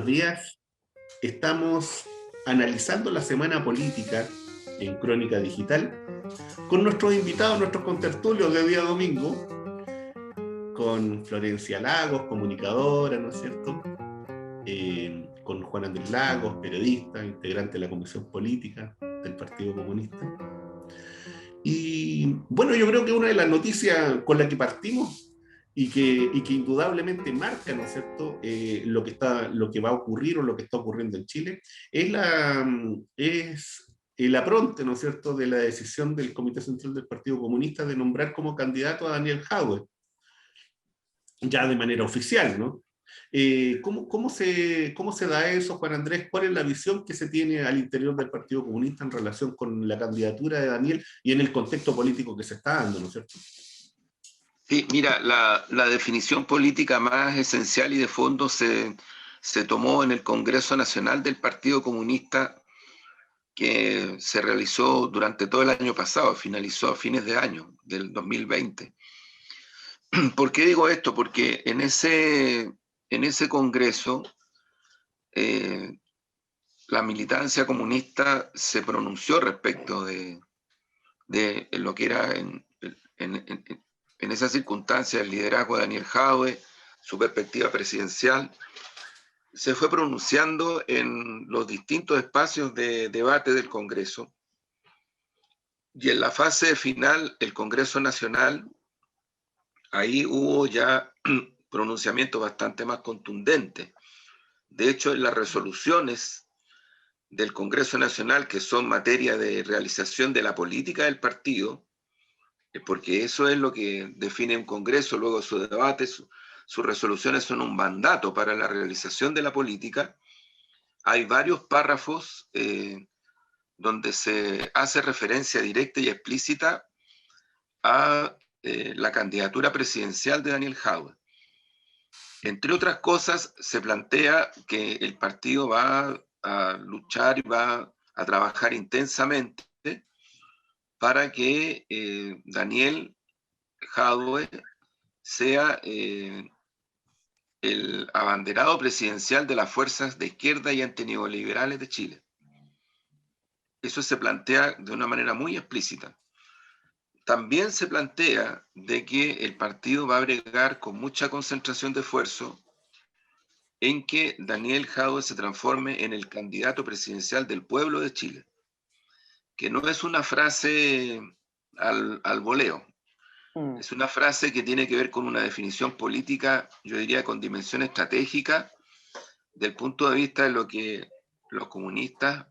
días. Estamos analizando la semana política en Crónica Digital con nuestros invitados, nuestros contertulios de día domingo, con Florencia Lagos, comunicadora, ¿no es cierto? Con Juan Andrés Lagos, periodista, integrante de la Comisión Política del Partido Comunista. Y bueno, yo creo que una de las noticias con la que partimos y que indudablemente marca, ¿no es cierto?, lo que va a ocurrir o lo que está ocurriendo en Chile, es el apronte, ¿no es cierto?, de la decisión del Comité Central del Partido Comunista de nombrar como candidato a Daniel Jadwe, ya de manera oficial, ¿no? ¿Cómo se da eso, Juan Andrés? ¿Cuál es la visión que se tiene al interior del Partido Comunista en relación con la candidatura de Daniel y en el contexto político que se está dando, ¿no es cierto? Sí, mira, la definición política más esencial y de fondo se tomó en el Congreso Nacional del Partido Comunista, que se realizó durante todo el año pasado, finalizó a fines de año del 2020. ¿Por qué digo esto? Porque en ese Congreso la militancia comunista se pronunció respecto de lo que era en esa circunstancia el liderazgo de Daniel Jadwe, su perspectiva presidencial. Se fue pronunciando en los distintos espacios de debate del Congreso. Y en la fase final, el Congreso Nacional, ahí hubo ya pronunciamientos bastante más contundentes. De hecho, en las resoluciones del Congreso Nacional, que son materia de realización de la política del partido, porque eso es lo que define un Congreso, luego su debate, sus resoluciones son un mandato para la realización de la política. Hay varios párrafos donde se hace referencia directa y explícita a la candidatura presidencial de Daniel Jadwe. Entre otras cosas, se plantea que el partido va a luchar y va a trabajar intensamente para que Daniel Jadwe sea el abanderado presidencial de las fuerzas de izquierda y antineoliberales de Chile. Eso se plantea de una manera muy explícita. También se plantea de que el partido va a bregar con mucha concentración de esfuerzo en que Daniel Jadwe se transforme en el candidato presidencial del pueblo de Chile, que no es una frase al voleo. Es una frase que tiene que ver con una definición política, yo diría con dimensión estratégica, del punto de vista de lo que los comunistas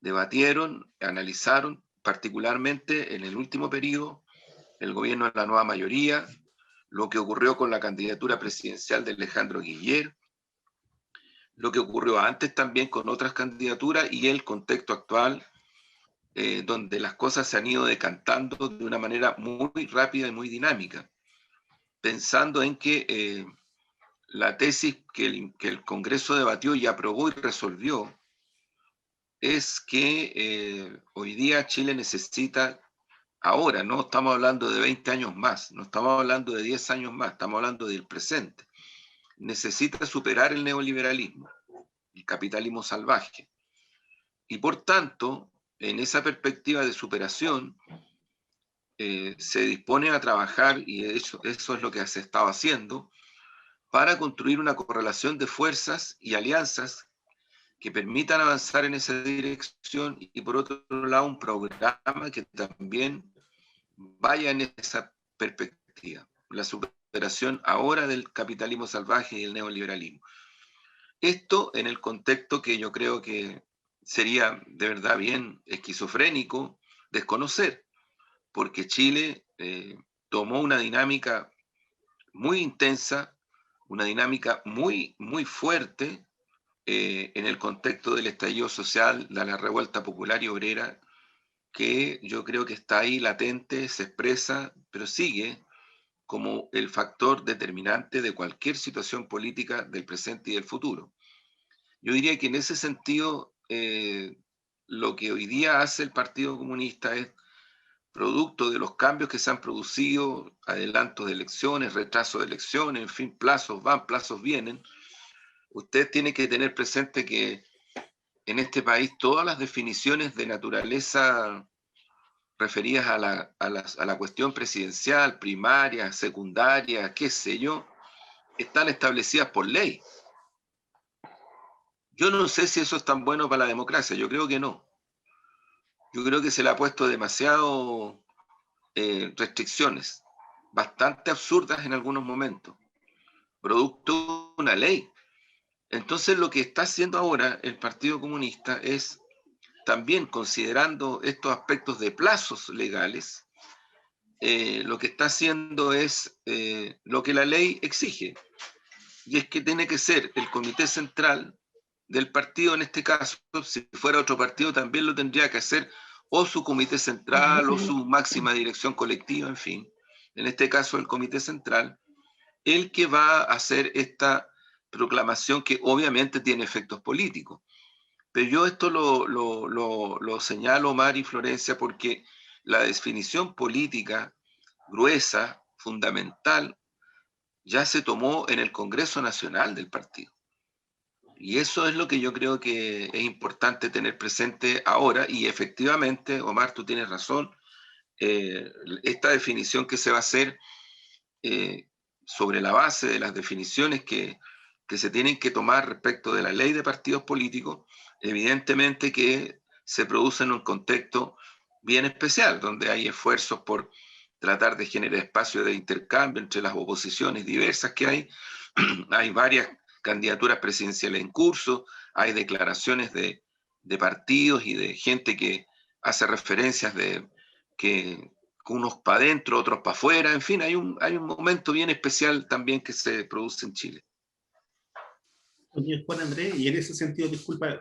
debatieron, analizaron, particularmente en el último periodo, el gobierno de la nueva mayoría, lo que ocurrió con la candidatura presidencial de Alejandro Guillier, lo que ocurrió antes también con otras candidaturas y el contexto actual, donde las cosas se han ido decantando de una manera muy rápida y muy dinámica, pensando en que la tesis que el Congreso debatió y aprobó y resolvió es que hoy día Chile necesita, ahora, no estamos hablando de 20 años más, no estamos hablando de 10 años más, estamos hablando del presente, necesita superar el neoliberalismo, el capitalismo salvaje. Y por tanto, en esa perspectiva de superación, se dispone a trabajar, y eso es lo que se estaba haciendo, para construir una correlación de fuerzas y alianzas que permitan avanzar en esa dirección y por otro lado un programa que también vaya en esa perspectiva, la superación ahora del capitalismo salvaje y el neoliberalismo. Esto en el contexto que yo creo que sería de verdad bien esquizofrénico desconocer, porque Chile tomó una dinámica muy intensa, una dinámica muy, muy fuerte en el contexto del estallido social, de la revuelta popular y obrera, que yo creo que está ahí latente, se expresa, pero sigue como el factor determinante de cualquier situación política del presente y del futuro. Yo diría que en ese sentido, lo que hoy día hace el Partido Comunista es producto de los cambios que se han producido, adelantos de elecciones, retraso de elecciones, en fin, plazos van, plazos vienen, usted tiene que tener presente que en este país todas las definiciones de naturaleza referidas a la cuestión presidencial, primaria, secundaria, qué sé yo, están establecidas por ley. Yo no sé si eso es tan bueno para la democracia, yo creo que no. Yo creo que se le ha puesto demasiado restricciones, bastante absurdas en algunos momentos, producto de una ley. Entonces lo que está haciendo ahora el Partido Comunista es, también considerando estos aspectos de plazos legales, lo que está haciendo es lo que la ley exige, y es que tiene que ser el comité central del partido, en este caso, si fuera otro partido también lo tendría que hacer, o su comité central, o su máxima dirección colectiva, en fin. En este caso, el comité central, el que va a hacer esta proclamación que obviamente tiene efectos políticos. Pero yo esto lo señalo, Omar y Florencia, porque la definición política gruesa, fundamental, ya se tomó en el Congreso Nacional del partido. Y eso es lo que yo creo que es importante tener presente ahora, y efectivamente, Omar, tú tienes razón, esta definición que se va a hacer eh, sobre la base de las definiciones que se tienen que tomar respecto de la ley de partidos políticos, evidentemente que se produce en un contexto bien especial, donde hay esfuerzos por tratar de generar espacios de intercambio entre las oposiciones diversas que hay. Hay varias candidaturas presidenciales en curso, hay declaraciones de partidos y de gente que hace referencias de que unos para adentro, otros para afuera, en fin, hay un momento bien especial también que se produce en Chile. Oye, Juan Andrés, y en ese sentido, disculpa,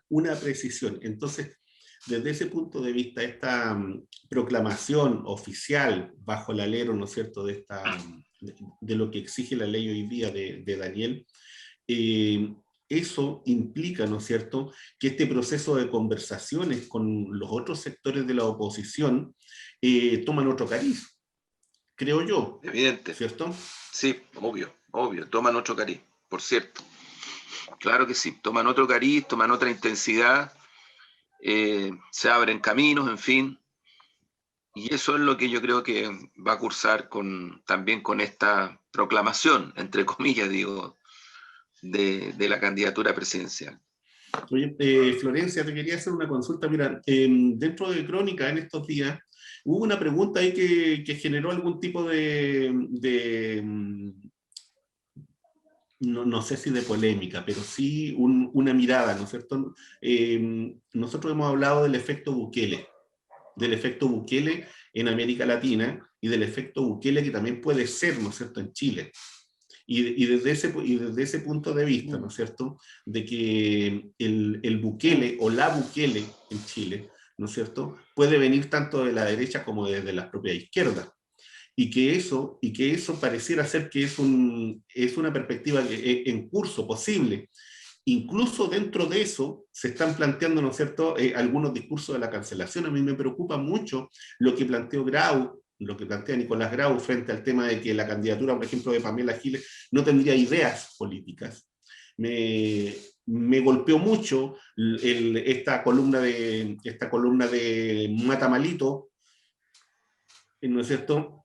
una precisión. Entonces, desde ese punto de vista, esta proclamación oficial bajo el alero, ¿no es cierto?, de lo que exige la ley hoy día de Daniel, eso implica, ¿no es cierto?, que este proceso de conversaciones con los otros sectores de la oposición toman otro cariz, creo yo, Evidente. ¿cierto? Sí, obvio, toman otro cariz, por cierto. Claro que sí, toman otro cariz, toman otra intensidad, se abren caminos, en fin. Y eso es lo que yo creo que va a cursar también con esta proclamación, entre comillas, digo, de la candidatura presidencial. Oye, Florencia, te quería hacer una consulta. Mira, dentro de Crónica en estos días hubo una pregunta ahí que generó algún tipo no sé si de polémica, pero sí una mirada, ¿no es cierto? Nosotros hemos hablado del efecto Bukele en América Latina y del efecto Bukele que también puede ser, ¿no es cierto?, en Chile. Y desde ese punto de vista, ¿no es cierto?, de que el Bukele o la Bukele en Chile, ¿no es cierto?, puede venir tanto de la derecha como desde la propia izquierda. Y que eso pareciera ser que es una perspectiva en curso posible. Incluso dentro de eso se están planteando, ¿no es cierto?, algunos discursos de la cancelación. A mí me preocupa mucho lo que planteó Grau, lo que plantea Nicolás Grau frente al tema de que la candidatura, por ejemplo, de Pamela Giles no tendría ideas políticas. Me golpeó mucho esta columna de Mata Malito, ¿no es cierto?,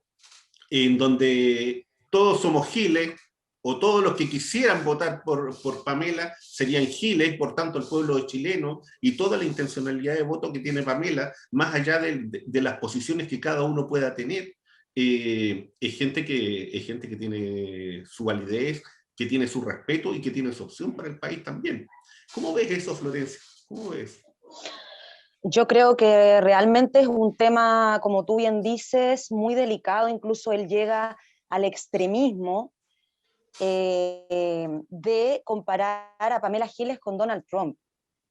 en donde todos somos giles, o todos los que quisieran votar por Pamela serían giles, por tanto el pueblo chileno, y toda la intencionalidad de voto que tiene Pamela, más allá de las posiciones que cada uno pueda tener, es gente que tiene su validez, que tiene su respeto y que tiene su opción para el país también. ¿Cómo ves eso, Florencia? ¿Cómo ves? Yo creo que realmente es un tema, como tú bien dices, muy delicado. Incluso él llega al extremismo de comparar a Pamela Giles con Donald Trump.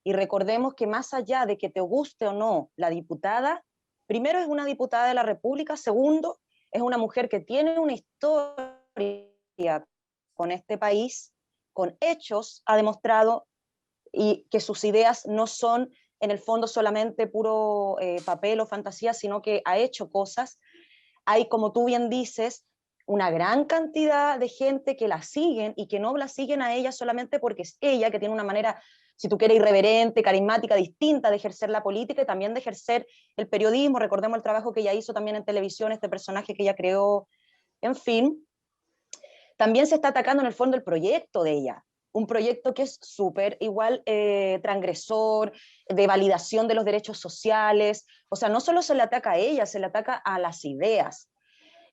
Y recordemos que más allá de que te guste o no la diputada, primero es una diputada de la República, segundo es una mujer que tiene una historia con este país, con hechos, ha demostrado y que sus ideas no son en el fondo solamente puro papel o fantasía, sino que ha hecho cosas. Hay, como tú bien dices, una gran cantidad de gente que la siguen y que no la siguen a ella solamente porque es ella, que tiene una manera, si tú quieres, irreverente, carismática, distinta de ejercer la política y también de ejercer el periodismo. Recordemos el trabajo que ella hizo también en televisión, este personaje que ella creó, en fin. También se está atacando en el fondo el proyecto de ella, un proyecto que es súper igual transgresor, de validación de los derechos sociales. O sea, no solo se le ataca a ella, se le ataca a las ideas.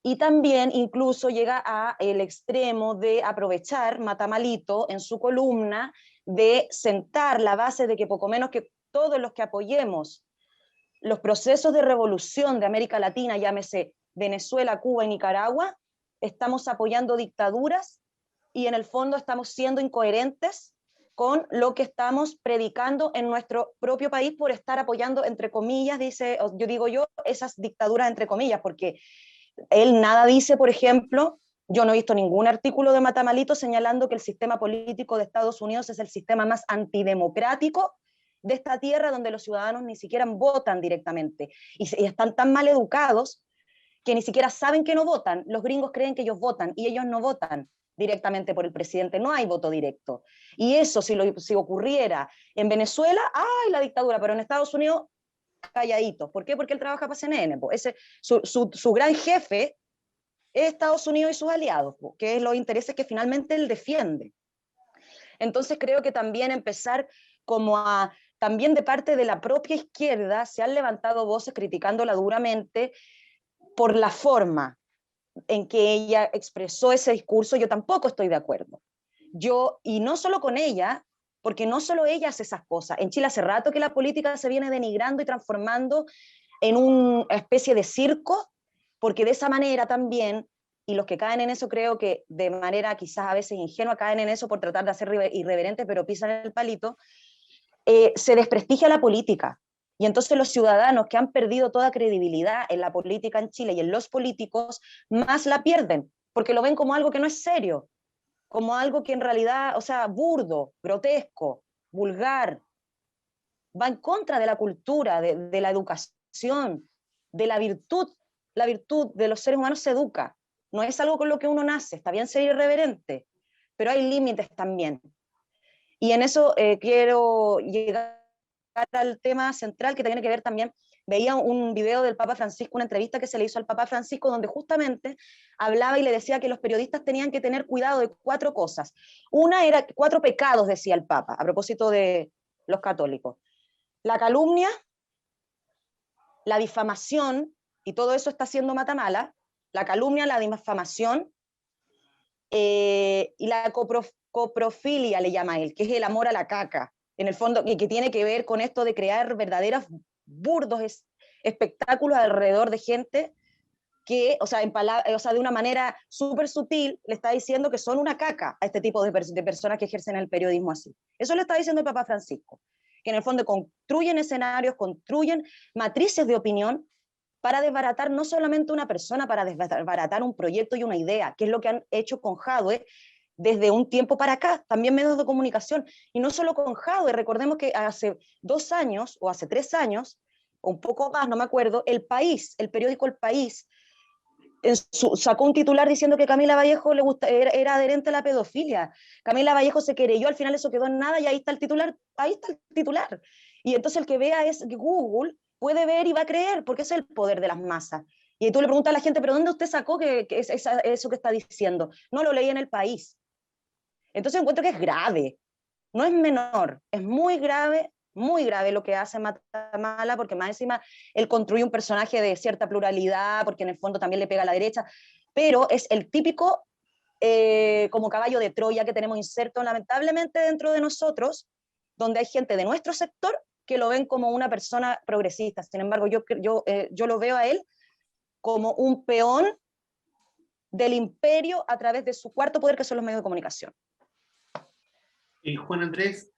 Y también incluso llega a el extremo de aprovechar Matamalito en su columna, de sentar la base de que poco menos que todos los que apoyemos los procesos de revolución de América Latina, llámese Venezuela, Cuba y Nicaragua, estamos apoyando dictaduras y en el fondo estamos siendo incoherentes con lo que estamos predicando en nuestro propio país por estar apoyando, entre comillas, yo, esas dictaduras entre comillas, porque él nada dice, por ejemplo, yo no he visto ningún artículo de Matamalito señalando que el sistema político de Estados Unidos es el sistema más antidemocrático de esta tierra, donde los ciudadanos ni siquiera votan directamente y están tan mal educados que ni siquiera saben que no votan. Los gringos creen que ellos votan y ellos no votan directamente por el presidente, no hay voto directo. Y eso, si ocurriera en Venezuela, ¡ay, la dictadura! Pero en Estados Unidos, calladito. ¿Por qué? Porque él trabaja para CNN. Su gran jefe es Estados Unidos y sus aliados, que es los intereses que finalmente él defiende. Entonces creo que también empezar como a, también de parte de la propia izquierda, se han levantado voces criticándola duramente por la forma en que ella expresó ese discurso. Yo tampoco estoy de acuerdo. Y no solo con ella, porque no solo ella hace esas cosas. En Chile hace rato que la política se viene denigrando y transformando en una especie de circo, porque de esa manera también, y los que caen en eso creo que de manera quizás a veces ingenua caen en eso por tratar de hacer irreverentes, pero pisan el palito, se desprestigia la política. Y entonces los ciudadanos que han perdido toda credibilidad en la política en Chile y en los políticos, más la pierden, porque lo ven como algo que no es serio, como algo que en realidad, o sea, burdo, grotesco, vulgar, va en contra de la cultura, de la educación, de la virtud. La virtud de los seres humanos se educa, no es algo con lo que uno nace, está bien ser irreverente, pero hay límites también. Y en eso quiero llegar al tema central que tiene que ver también. Veía un video del Papa Francisco, una entrevista que se le hizo al Papa Francisco, donde justamente hablaba y le decía que los periodistas tenían que tener cuidado de 4 cosas. Una era 4 pecados, decía el Papa, a propósito de los católicos. La calumnia, la difamación, y todo eso está haciendo Matamala, la calumnia, la difamación, y la coprofilia le llama él, que es el amor a la caca, en el fondo, y que tiene que ver con esto de crear verdaderos burdos espectáculos alrededor de gente que, o sea, de una manera súper sutil, le está diciendo que son una caca a este tipo de personas que ejercen el periodismo así. Eso le está diciendo el Papa Francisco, que en el fondo construyen escenarios, construyen matrices de opinión para desbaratar no solamente una persona, para desbaratar un proyecto y una idea, que es lo que han hecho con Jadwe desde un tiempo para acá, también medios de comunicación, y no solo con Jadwe. Recordemos que hace 2 años, o hace 3 años, o un poco más, no me acuerdo, El País, el periódico El País, sacó un titular diciendo que Camila Vallejo era adherente a la pedofilia. Camila Vallejo se querelló, al final eso quedó en nada y ahí está el titular. Y entonces el que vea es Google, puede ver y va a creer, porque ese es el poder de las masas. Y tú le preguntas a la gente, ¿pero dónde usted sacó que eso que está diciendo? No, lo leí en El País. Entonces encuentro que es grave, no es menor, es muy grave lo que hace Matamala, porque más encima él construye un personaje de cierta pluralidad, porque en el fondo también le pega a la derecha, pero es el típico como caballo de Troya que tenemos inserto lamentablemente dentro de nosotros, donde hay gente de nuestro sector que lo ven como una persona progresista. Sin embargo, yo lo veo a él como un peón del imperio a través de su cuarto poder, que son los medios de comunicación. Juan Andrés,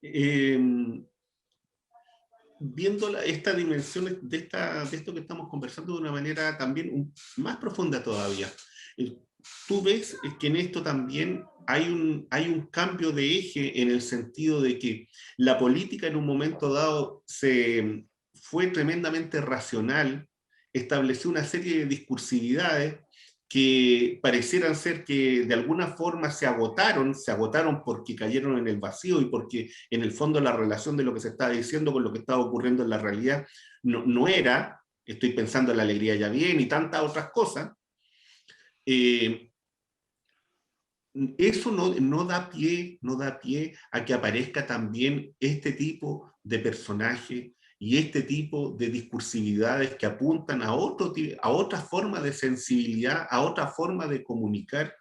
viendo esta dimensión de esto que estamos conversando de una manera también más profunda todavía, tú ves que en esto también hay un cambio de eje, en el sentido de que la política en un momento dado fue tremendamente racional, estableció una serie de discursividades que parecieran ser que de alguna forma se agotaron porque cayeron en el vacío y porque en el fondo la relación de lo que se estaba diciendo con lo que estaba ocurriendo en la realidad no era, estoy pensando en La alegría ya viene y tantas otras cosas, eso no da pie a que aparezca también este tipo de personaje y este tipo de discursividades que apuntan a otra forma de sensibilidad, a otra forma de comunicar,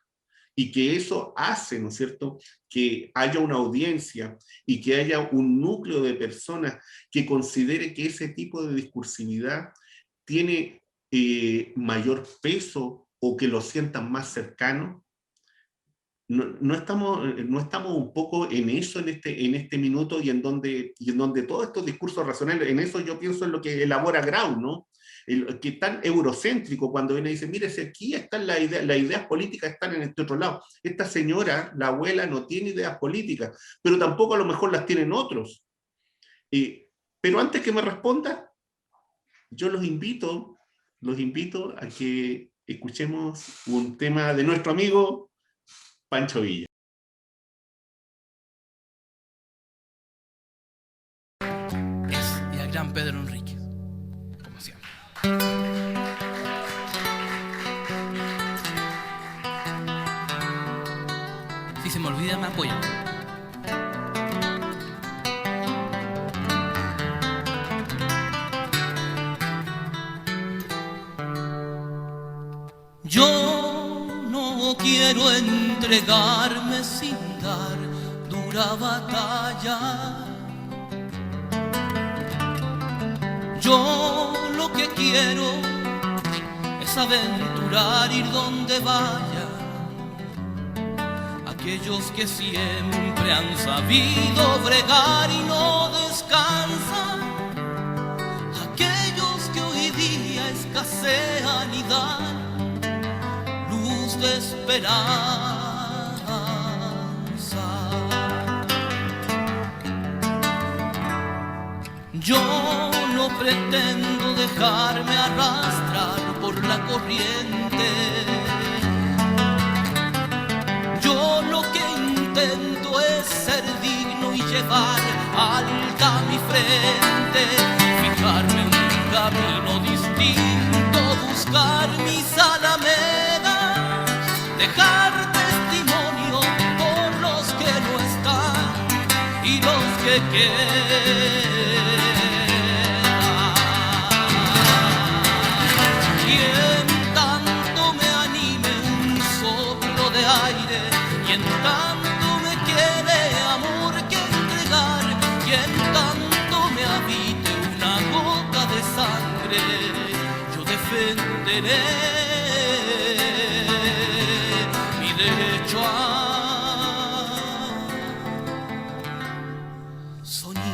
y que eso hace, ¿no es cierto?, que haya una audiencia y que haya un núcleo de personas que considere que ese tipo de discursividad tiene mayor peso o que lo sientan más cercano. No estamos un poco en eso en este minuto y en donde todos estos discursos racionales, en eso yo pienso en lo que elabora Grau, ¿no? Que es tan eurocéntrico cuando viene y dice, mire, si aquí están las ideas políticas están en este otro lado. Esta señora, la abuela, no tiene ideas políticas, pero tampoco a lo mejor las tienen otros. Pero antes que me responda, yo los invito a que escuchemos un tema de nuestro amigo Pancho Villa. Y al gran Pedro Enríquez, como siempre. Si se me olvida, me apoyan. Yo no quiero entregarme sin dar dura batalla. Yo lo que quiero es aventurar, ir donde vaya. Aquellos que siempre han sabido bregar y no descansan, aquellos que hoy día escasean y dan luz de esperanza. Yo no pretendo dejarme arrastrar por la corriente. Yo lo que intento es ser digno y llevar alta mi frente, fijarme en un camino distinto, buscar mis alamedas, dejar testimonio por los que no están y los que quedan. Y en tanto me anime un soplo de aire, y en tanto me quede amor que entregar, y en tanto me habite una gota de sangre, yo defenderé mi derecho a soñar.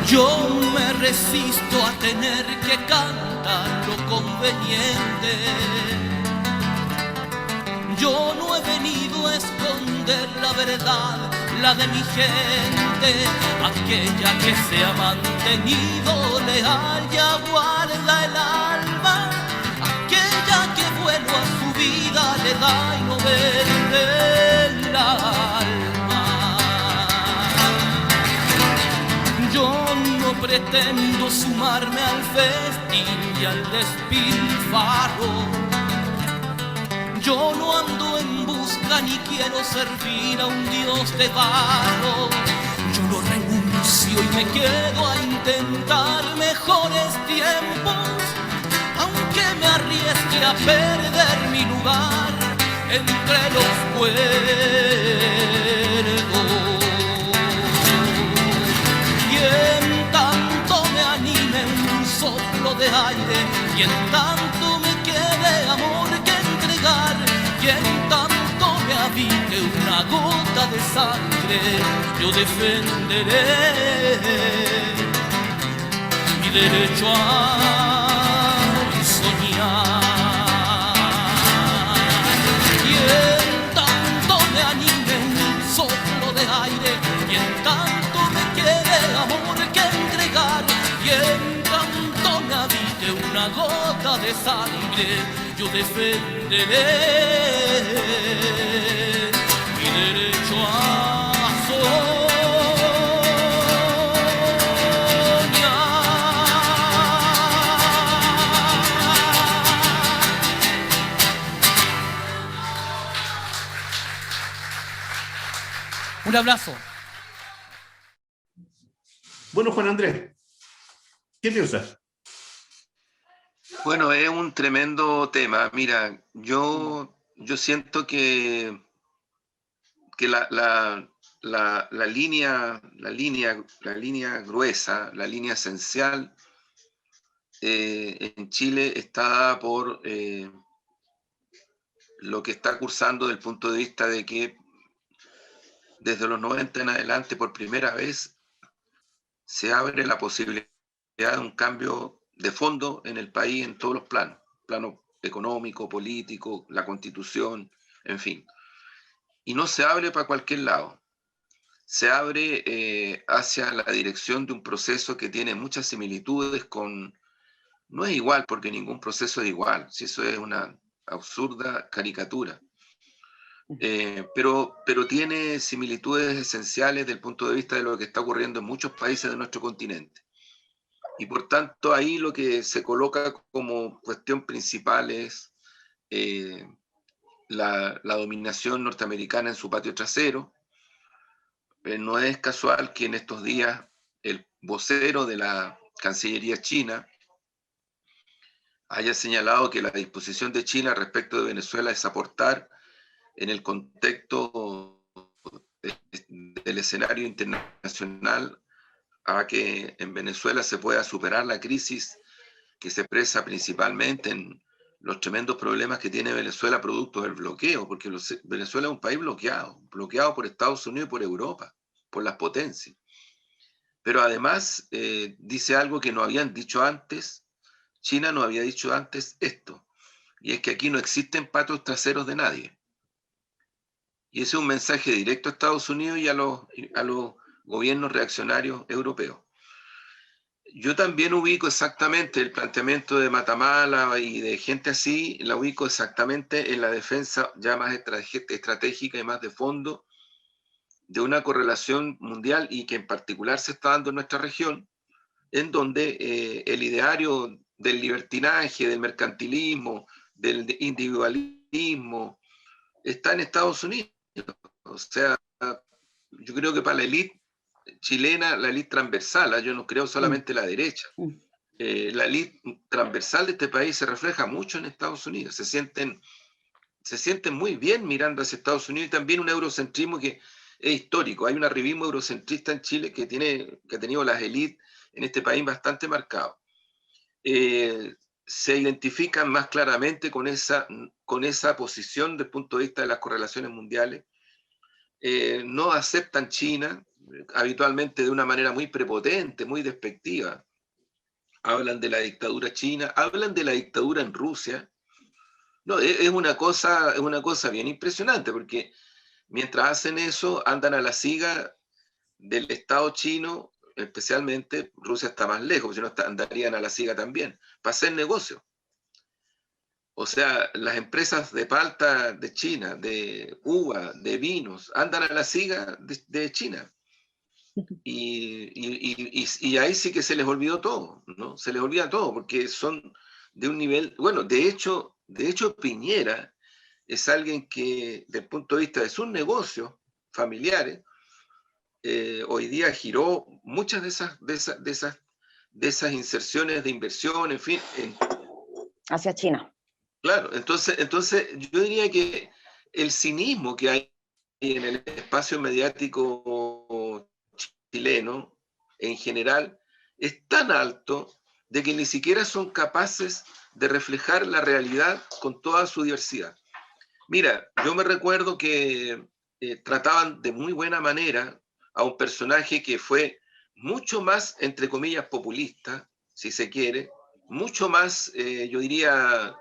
Yo me resisto a tener que cantar lo conveniente. Yo no he venido a esconder la verdad, la de mi gente, aquella que se ha mantenido leal y aguarda el alma, aquella que vuelo a su vida le da y no vende el alma. Yo no pretendo sumarme al festín y al despilfarro. Yo no ando en busca ni quiero servir a un dios de barro. Yo no renuncio y me quedo a intentar mejores tiempos, aunque me arriesgue a perder mi lugar entre los cuerdos. Y en tanto me anime un soplo de aire, y en tanto me quede amor que entregar, y en tanto me habite una gota de sangre, yo defenderé mi derecho a soñar. de sangre, yo defenderé mi derecho a soñar. Un abrazo. Bueno, Juan Andrés, ¿qué piensas? Bueno, es un tremendo tema. Mira, yo siento que la línea gruesa, la línea esencial en Chile está dada por lo que está cursando desde el punto de vista de que desde los 90 en adelante, por primera vez, se abre la posibilidad de un cambio de fondo en el país en todos los planos, plano económico, político, la constitución, en fin. Y no se abre para cualquier lado, se abre hacia la dirección de un proceso que tiene muchas similitudes con... No es igual, porque ningún proceso es igual, si eso es una absurda caricatura. Pero tiene similitudes esenciales desde el punto de vista de lo que está ocurriendo en muchos países de nuestro continente. Y por tanto, ahí lo que se coloca como cuestión principal es la dominación norteamericana en su patio trasero. No es casual que en estos días el vocero de la Cancillería china haya señalado que la disposición de China respecto de Venezuela es aportar en el contexto del escenario internacional a que en Venezuela se pueda superar la crisis que se expresa principalmente en los tremendos problemas que tiene Venezuela producto del bloqueo, porque Venezuela es un país bloqueado por Estados Unidos y por Europa, por las potencias. Pero además dice algo que no habían dicho antes, China no había dicho antes esto, y es que aquí no existen patios traseros de nadie. Y ese es un mensaje directo a Estados Unidos y a los gobiernos reaccionarios europeos. Yo también ubico exactamente el planteamiento de Matamala y de gente así, la ubico exactamente en la defensa ya más estratégica y más de fondo de una correlación mundial y que en particular se está dando en nuestra región, en donde el ideario del libertinaje, del mercantilismo, del individualismo, está en Estados Unidos. O sea, yo creo que para la élite chilena, la élite transversal, yo no creo solamente la derecha, la élite transversal de este país se refleja mucho en Estados Unidos, se sienten muy bien mirando hacia Estados Unidos, y también un eurocentrismo que es histórico. Hay un arribismo eurocentrista en Chile que ha tenido las élites en este país bastante marcado. Se identifican más claramente con esa posición desde el punto de vista de las correlaciones mundiales. No aceptan China, habitualmente de una manera muy prepotente, muy despectiva. Hablan de la dictadura china, hablan de la dictadura en Rusia. No, es una cosa bien impresionante, porque mientras hacen eso, andan a la siga del Estado chino, especialmente. Rusia está más lejos, si no andarían a la siga también, para hacer negocio. O sea, las empresas de palta de China, de uva, de vinos, andan a la siga de China. Y ahí sí que se les olvidó todo, ¿no? Se les olvida todo, porque son de un nivel... Bueno, de hecho Piñera es alguien que, desde el punto de vista de sus negocios familiares, hoy día giró muchas de esas inserciones de inversión, en fin. Hacia China. Claro, entonces yo diría que el cinismo que hay en el espacio mediático chileno en general es tan alto de que ni siquiera son capaces de reflejar la realidad con toda su diversidad. Mira, yo me recuerdo que trataban de muy buena manera a un personaje que fue mucho más, entre comillas, populista, si se quiere, mucho más, yo diría,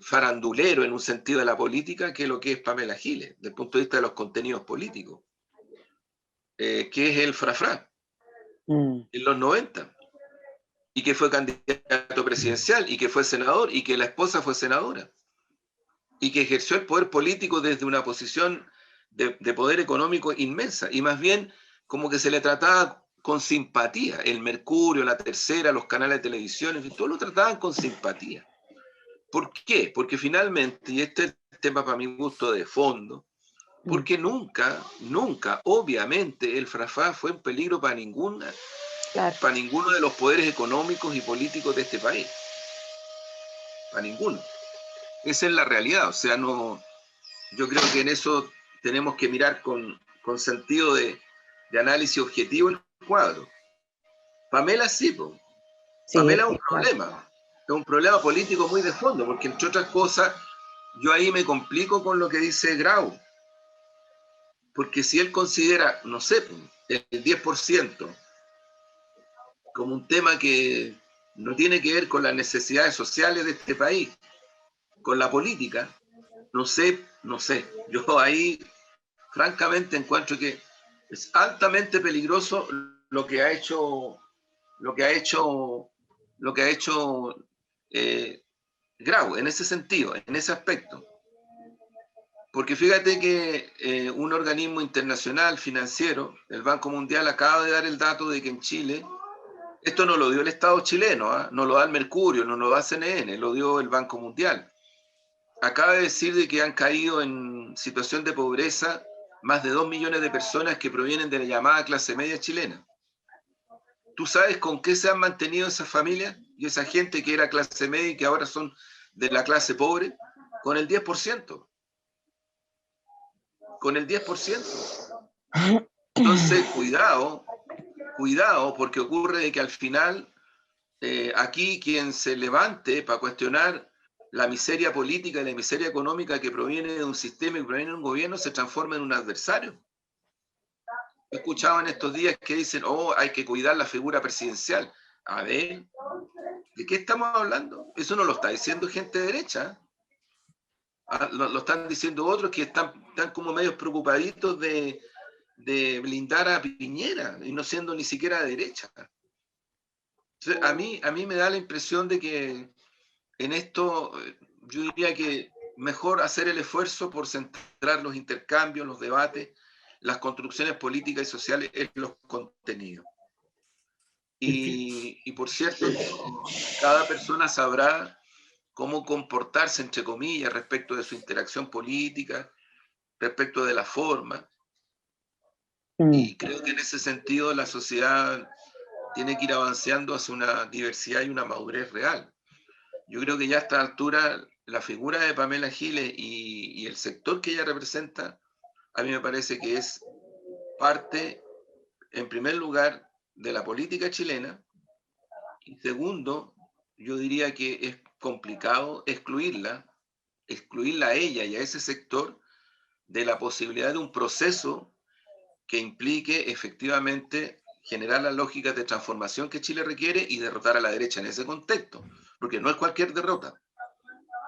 farandulero en un sentido de la política que lo que es Pamela Giles, desde el punto de vista de los contenidos políticos, que es el frafra, en los 90. y que fue candidato presidencial, y que fue senador, y que la esposa fue senadora, y que ejerció el poder político desde una posición de poder económico inmensa, y más bien como que se le trataba con simpatía. El Mercurio, la Tercera, los canales de televisión, en fin, todos lo trataban con simpatía. ¿Por qué? Porque finalmente, y este es el tema para mi gusto de fondo, porque nunca, obviamente, el Frafá fue un peligro para ninguno de los poderes económicos y políticos de este país. Para ninguno. Esa es la realidad. O sea, no, yo creo que en eso tenemos que mirar con sentido de análisis objetivo el cuadro. Pamela sí, Pamela es un problema. Es un problema político muy de fondo, porque entre otras cosas, yo ahí me complico con lo que dice Grau. Porque si él considera, no sé, el 10% como un tema que no tiene que ver con las necesidades sociales de este país, con la política, no sé. Yo ahí, francamente, encuentro que es altamente peligroso lo que ha hecho Grau en ese sentido, en ese aspecto. Porque fíjate que un organismo internacional financiero, el Banco Mundial, acaba de dar el dato de que en Chile, esto no lo dio el Estado chileno, no lo da el Mercurio, no lo da CNN, lo dio el Banco Mundial. Acaba de decir de que han caído en situación de pobreza más de 2 millones de personas que provienen de la llamada clase media chilena. ¿Tú sabes con qué se han mantenido esas familias y esa gente que era clase media y que ahora son de la clase pobre? Con el 10%. Con el 10%. Entonces, cuidado, porque ocurre de que al final aquí quien se levante para cuestionar la miseria política y la miseria económica que proviene de un sistema y proviene de un gobierno se transforma en un adversario. He escuchado en estos días que dicen, hay que cuidar la figura presidencial. A ver, ¿de qué estamos hablando? Eso no lo está diciendo gente de derecha. Lo están diciendo otros que están como medios preocupaditos de blindar a Piñera y no siendo ni siquiera de derecha. Entonces, a mí me da la impresión de que en esto yo diría que mejor hacer el esfuerzo por centrar los intercambios, los debates, las construcciones políticas y sociales en los contenidos. Y por cierto, cada persona sabrá cómo comportarse, entre comillas, respecto de su interacción política, respecto de la forma. Y creo que en ese sentido la sociedad tiene que ir avanzando hacia una diversidad y una madurez real. Yo creo que ya a esta altura la figura de Pamela Giles y el sector que ella representa, a mí me parece que es parte, en primer lugar, de la política chilena, y segundo, yo diría que es complicado excluirla a ella y a ese sector de la posibilidad de un proceso que implique efectivamente generar las lógicas de transformación que Chile requiere y derrotar a la derecha en ese contexto, porque no es cualquier derrota.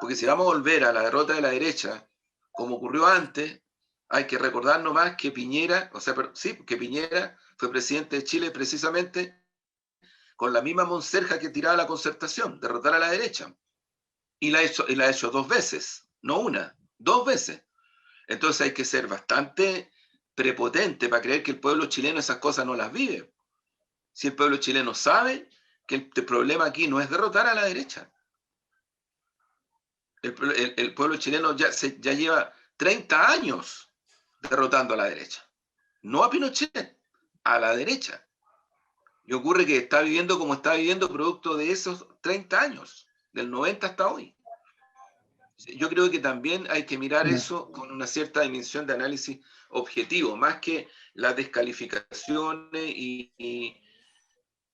Porque si vamos a volver a la derrota de la derecha, como ocurrió antes, hay que recordar nomás que Piñera fue presidente de Chile precisamente con la misma monserja que tiraba la Concertación, derrotar a la derecha. Y la ha hecho 2 veces, no una, 2 veces. Entonces hay que ser bastante prepotente para creer que el pueblo chileno esas cosas no las vive. Si el pueblo chileno sabe que el problema aquí no es derrotar a la derecha. El pueblo chileno ya lleva 30 años derrotando a la derecha. No a Pinochet, a la derecha. Y ocurre que está viviendo como está viviendo producto de esos 30 años, del 90 hasta hoy. Yo creo que también hay que mirar eso con una cierta dimensión de análisis objetivo, más que las descalificaciones y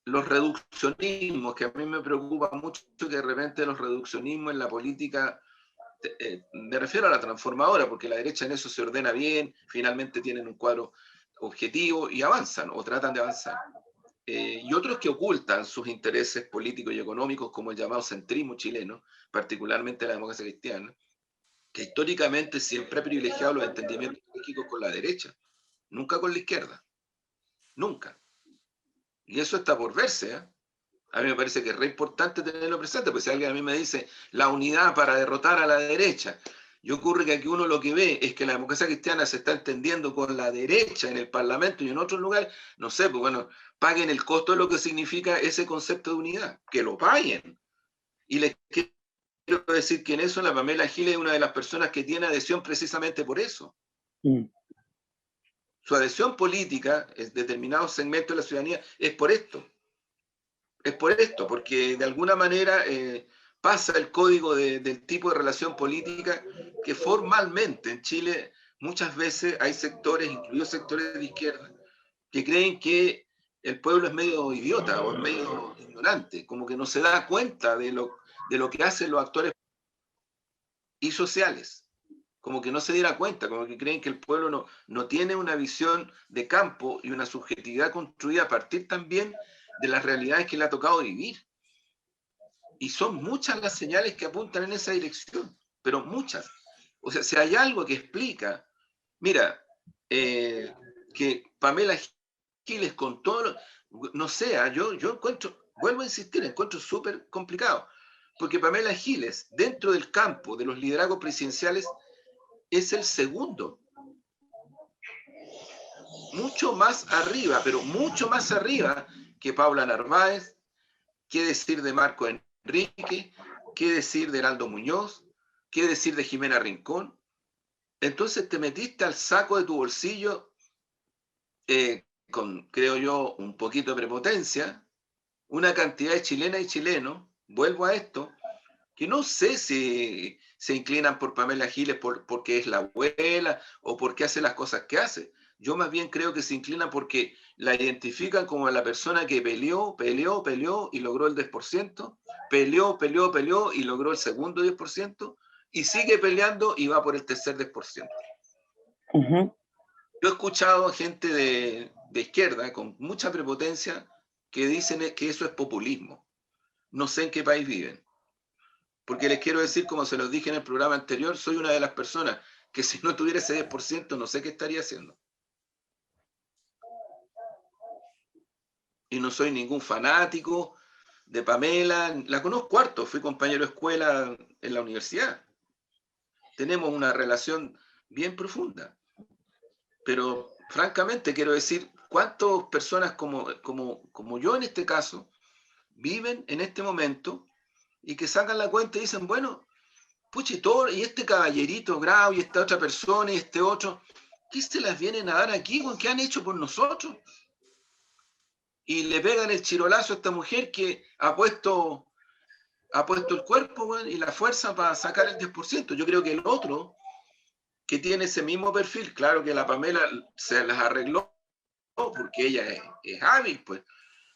los reduccionismos, que a mí me preocupa mucho que de repente los reduccionismos en la política, me refiero a la transformadora, porque la derecha en eso se ordena bien, finalmente tienen un cuadro objetivo y avanzan o tratan de avanzar. Y otros que ocultan sus intereses políticos y económicos, como el llamado centrismo chileno, particularmente la democracia cristiana, que históricamente siempre ha privilegiado los entendimientos políticos con la derecha, nunca con la izquierda, nunca. Y eso está por verse, A mí me parece que es re importante tenerlo presente, porque si alguien a mí me dice la unidad para derrotar a la derecha, y ocurre que aquí uno lo que ve es que la democracia cristiana se está entendiendo con la derecha en el Parlamento y en otros lugares, no sé, pues bueno, paguen el costo de lo que significa ese concepto de unidad, que lo paguen. Y les quiero decir que en eso la Pamela Giles es una de las personas que tiene adhesión precisamente por eso. Su adhesión política en determinados segmentos de la ciudadanía es por esto. Es por esto, porque de alguna manera pasa el código del tipo de relación política que formalmente en Chile muchas veces hay sectores, incluidos sectores de izquierda, que creen que el pueblo es medio idiota o es medio ignorante, como que no se da cuenta de lo que hacen los actores y sociales, como que no se diera cuenta, como que creen que el pueblo no tiene una visión de campo y una subjetividad construida a partir también de las realidades que le ha tocado vivir. Y son muchas las señales que apuntan en esa dirección, pero muchas. O sea, si hay algo que explica, mira, que Pamela Giles con todo, no sé, yo encuentro, vuelvo a insistir, encuentro súper complicado, porque Pamela Giles, dentro del campo de los liderazgos presidenciales, es el segundo. Mucho más arriba, pero mucho más arriba que Paula Narváez, qué decir de Marco Enrique, qué decir de Heraldo Muñoz, qué decir de Jimena Rincón. Entonces te metiste al saco de tu bolsillo con, creo yo, un poquito de prepotencia, una cantidad de chilenas y chilenos, vuelvo a esto, que no sé si se inclinan por Pamela Giles porque es la abuela o porque hace las cosas que hace. Yo más bien creo que se inclinan porque la identifican como la persona que peleó y logró el 10%, peleó y logró el segundo 10%, y sigue peleando y va por el tercer 10%. Yo he escuchado a gente de izquierda con mucha prepotencia que dicen que eso es populismo. No sé en qué país viven. Porque les quiero decir, como se los dije en el programa anterior, soy una de las personas que si no tuviera ese 10%, no sé qué estaría haciendo. Y no soy ningún fanático de Pamela. La conozco harto, fui compañero de escuela en la universidad. Tenemos una relación bien profunda. Pero francamente quiero decir, ¿cuántas personas como yo en este caso viven en este momento y que sacan la cuenta y dicen, bueno, pucha, y este caballerito Grau y esta otra persona y este otro, ¿qué se las vienen a dar aquí? ¿Qué han hecho por nosotros? Y le pegan el chirolazo a esta mujer que ha puesto el cuerpo, bueno, y la fuerza para sacar el 10%. Yo creo que el otro, que tiene ese mismo perfil, claro que la Pamela se las arregló porque ella es hábil, pues,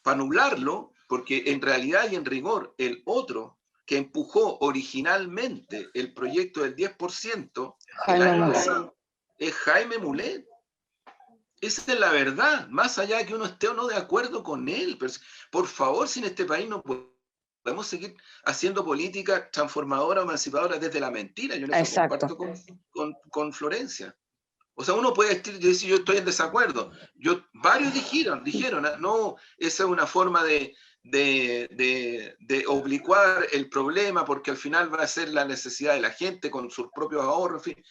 para nublarlo, porque en realidad y en rigor, el otro que empujó originalmente el proyecto del 10% el año pasado es Jaime Mulet. Esa es la verdad, más allá de que uno esté o no de acuerdo con él. Pero, por favor, si en este país no podemos seguir haciendo política transformadora o emancipadora desde la mentira. Yo en eso comparto con Florencia. O sea, uno puede decir yo estoy en desacuerdo. Varios dijeron, no, esa es una forma de oblicuar el problema porque al final va a ser la necesidad de la gente con sus propios ahorros, en fin.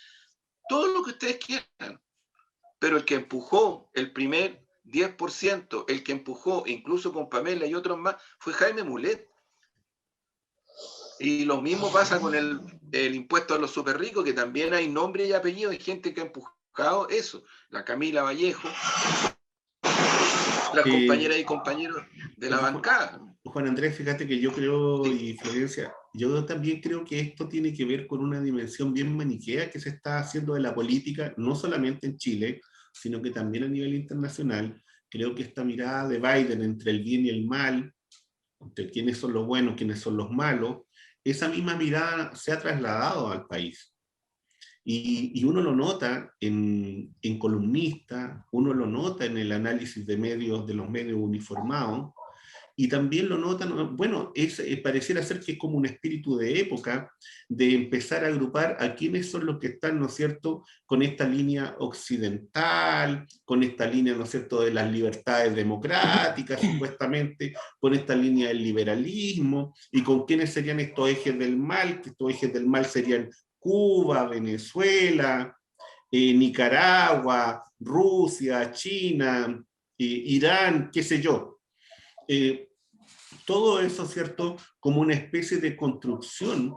Todo lo que ustedes quieran. Pero el que empujó el primer 10%, el que empujó incluso con Pamela y otros más, fue Jaime Mulet. Y lo mismo pasa con el impuesto a los super ricos, que también hay nombre y apellido de gente que ha empujado eso. La Camila Vallejo, las compañeras y compañeros de la bancada. Juan Andrés, fíjate que yo creo, y Florencia, yo también creo que esto tiene que ver con una dimensión bien maniquea que se está haciendo de la política, no solamente en Chile, sino que también a nivel internacional. Creo que esta mirada de Biden entre el bien y el mal, entre quiénes son los buenos, quiénes son los malos, esa misma mirada se ha trasladado al país. Y uno lo nota en columnistas, uno lo nota en el análisis de los medios uniformados, y también lo notan, bueno, pareciera ser que es como un espíritu de época, de empezar a agrupar a quienes son los que están, ¿no es cierto?, con esta línea occidental, con esta línea, ¿no es cierto?, de las libertades democráticas, supuestamente, con esta línea del liberalismo, y con quiénes serían estos ejes del mal, que estos ejes del mal serían Cuba, Venezuela, Nicaragua, Rusia, China, Irán, qué sé yo. Todo eso, ¿cierto?, como una especie de construcción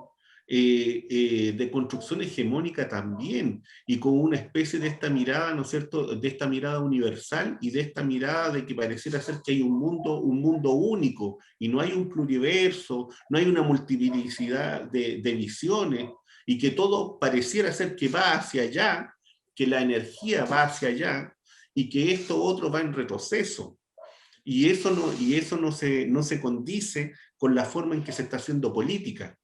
hegemónica también, y como una especie de esta mirada, ¿no es cierto?, de esta mirada universal y de esta mirada de que pareciera ser que hay un mundo único, y no hay un pluriverso, no hay una multiplicidad de visiones, y que todo pareciera ser que va hacia allá, que la energía va hacia allá, y que esto otro va en retroceso. Y eso no se condice con la forma en que se está haciendo política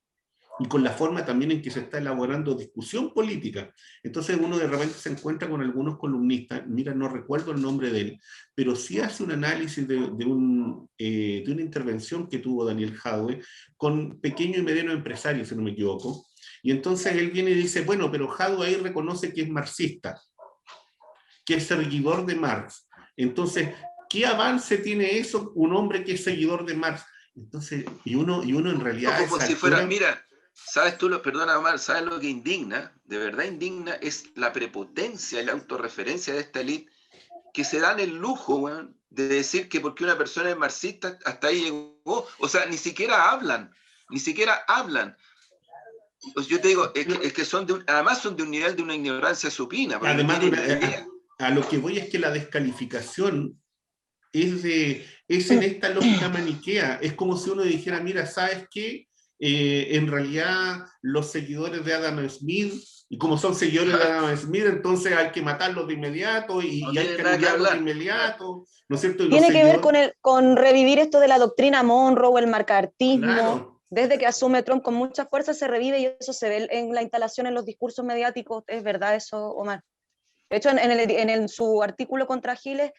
y con la forma también en que se está elaborando discusión política. Entonces uno de repente se encuentra con algunos columnistas, mira, no recuerdo el nombre de él, pero sí hace un análisis de una intervención que tuvo Daniel Jadwe con pequeños y medianos empresarios, si no me equivoco, y entonces él viene y dice, bueno, pero Jadwe ahí reconoce que es marxista, que es seguidor de Marx. Entonces, ¿qué avance tiene eso un hombre que es seguidor de Marx? Entonces, y uno en realidad... Como si fuera, mira, ¿sabes tú, perdona Omar, sabes lo que indigna? De verdad indigna es la prepotencia y la autorreferencia de esta élite que se dan el lujo, bueno, de decir que porque una persona es marxista, hasta ahí llegó. O sea, ni siquiera hablan. Pues yo te digo, es que son además son de un nivel de una ignorancia supina. Además, a lo que voy es que la descalificación es en esta lógica maniquea. Es como si uno dijera, mira, ¿sabes qué? En realidad los seguidores de Adam Smith, y como son seguidores de Adam Smith, entonces hay que matarlos de inmediato y hay que anularlos de inmediato, ¿no es cierto? Tiene que ver con revivir esto de la doctrina Monroe, el marcartismo. Claro. Desde que asume Trump con mucha fuerza se revive, y eso se ve en la instalación en los discursos mediáticos. Es verdad eso, Omar. De hecho, en su artículo contra Giles,